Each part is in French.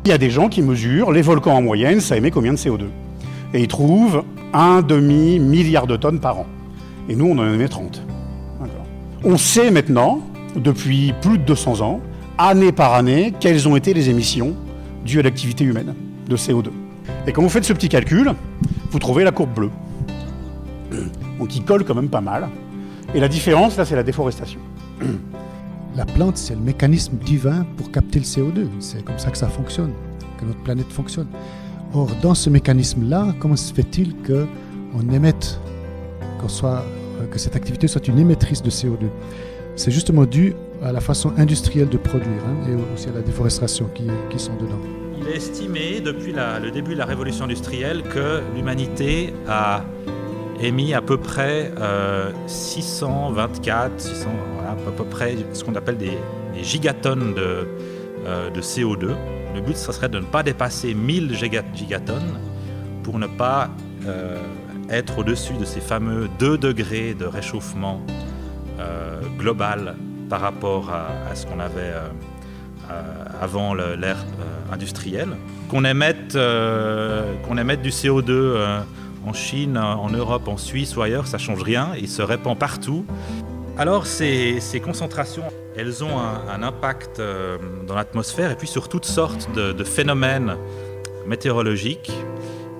Il y a des gens qui mesurent les volcans en moyenne, ça émet combien de CO2. Et ils trouvent 1,5 milliard de tonnes par an. Et nous, on en émet 30. On sait maintenant, depuis plus de 200 ans, année par année, quelles ont été les émissions dues à l'activité humaine de CO2. Et quand vous faites ce petit calcul, vous trouvez la courbe bleue. Donc il colle quand même pas mal. Et la différence, là, c'est la déforestation. La plante, c'est le mécanisme divin pour capter le CO2. C'est comme ça que ça fonctionne, que notre planète fonctionne. Or, dans ce mécanisme-là, comment se fait-il qu'on émette, que cette activité soit une émettrice de CO2 ? C'est justement dû à la façon industrielle de produire et aussi à la déforestation qui sont dedans. Il est estimé depuis le début de la révolution industrielle que l'humanité a émis à peu près 624, à peu près ce qu'on appelle des gigatonnes de CO2. Le but, ça serait de ne pas dépasser 1000 gigatonnes pour ne pas être au-dessus de ces fameux 2 degrés de réchauffement global par rapport à ce qu'on avait avant l'ère industrielle. Qu'on émette du CO2 en Chine, en Europe, en Suisse ou ailleurs, ça ne change rien, il se répand partout. Alors ces concentrations, elles ont un impact dans l'atmosphère et puis sur toutes sortes de phénomènes météorologiques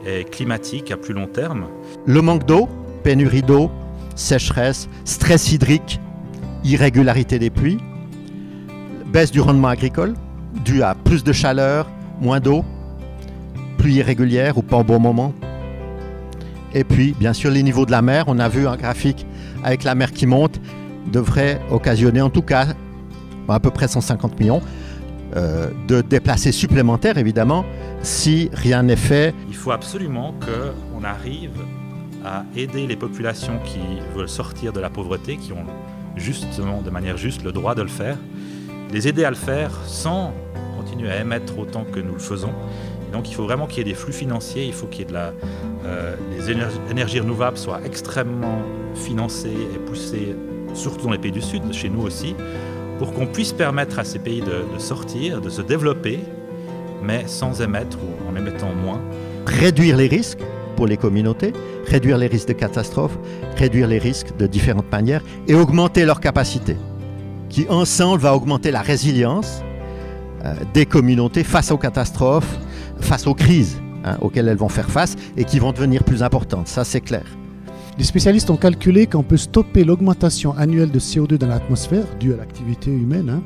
et climatiques à plus long terme. Le manque d'eau, pénurie d'eau, sécheresse, stress hydrique, irrégularité des pluies, baisse du rendement agricole due à plus de chaleur, moins d'eau, pluie irrégulière ou pas au bon moment. Et puis, bien sûr, les niveaux de la mer, on a vu un graphique avec la mer qui monte, devrait occasionner en tout cas à peu près 150 millions de déplacés supplémentaires, évidemment, si rien n'est fait. Il faut absolument qu'on arrive à aider les populations qui veulent sortir de la pauvreté, qui ont justement, de manière juste, le droit de le faire, les aider à le faire sans continuer à émettre autant que nous le faisons. Et donc il faut vraiment qu'il y ait des flux financiers, il faut qu'il y ait les énergies renouvelables soient extrêmement financées et poussées, surtout dans les pays du Sud, chez nous aussi, pour qu'on puisse permettre à ces pays de sortir, de se développer, mais sans émettre ou en émettant moins. Réduire les risques pour les communautés, réduire les risques de catastrophes, réduire les risques de différentes manières et augmenter leur capacité, qui ensemble va augmenter la résilience des communautés face aux catastrophes, face aux crises auxquelles elles vont faire face et qui vont devenir plus importantes, ça c'est clair. Les spécialistes ont calculé qu'on peut stopper l'augmentation annuelle de CO2 dans l'atmosphère, due à l'activité humaine,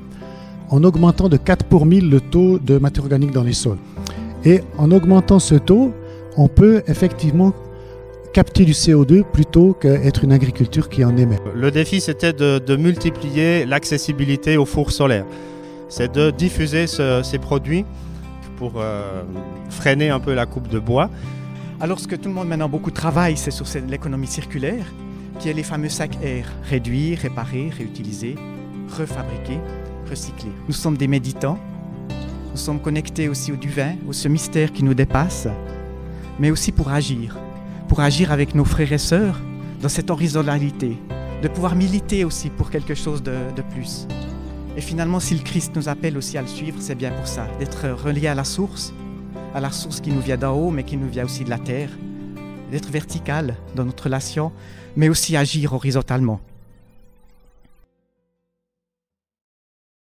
en augmentant de 4 pour 1000 le taux de matière organique dans les sols. Et en augmentant ce taux, on peut effectivement capter du CO2 plutôt qu'être une agriculture qui en émet. Le défi, c'était de multiplier l'accessibilité aux fours solaires. C'est de diffuser ces produits pour freiner un peu la coupe de bois. Alors ce que tout le monde maintenant beaucoup travaille, c'est sur l'économie circulaire, qui est les fameux sacs air. Réduire, réparer, réutiliser, refabriquer, recycler. Nous sommes des méditants, nous sommes connectés aussi au divin, au ce mystère qui nous dépasse, mais aussi pour agir avec nos frères et sœurs dans cette horizontalité, de pouvoir militer aussi pour quelque chose de plus. Et finalement, si le Christ nous appelle aussi à le suivre, c'est bien pour ça, d'être relié à la source qui nous vient d'en haut, mais qui nous vient aussi de la terre, d'être vertical dans notre relation, mais aussi agir horizontalement.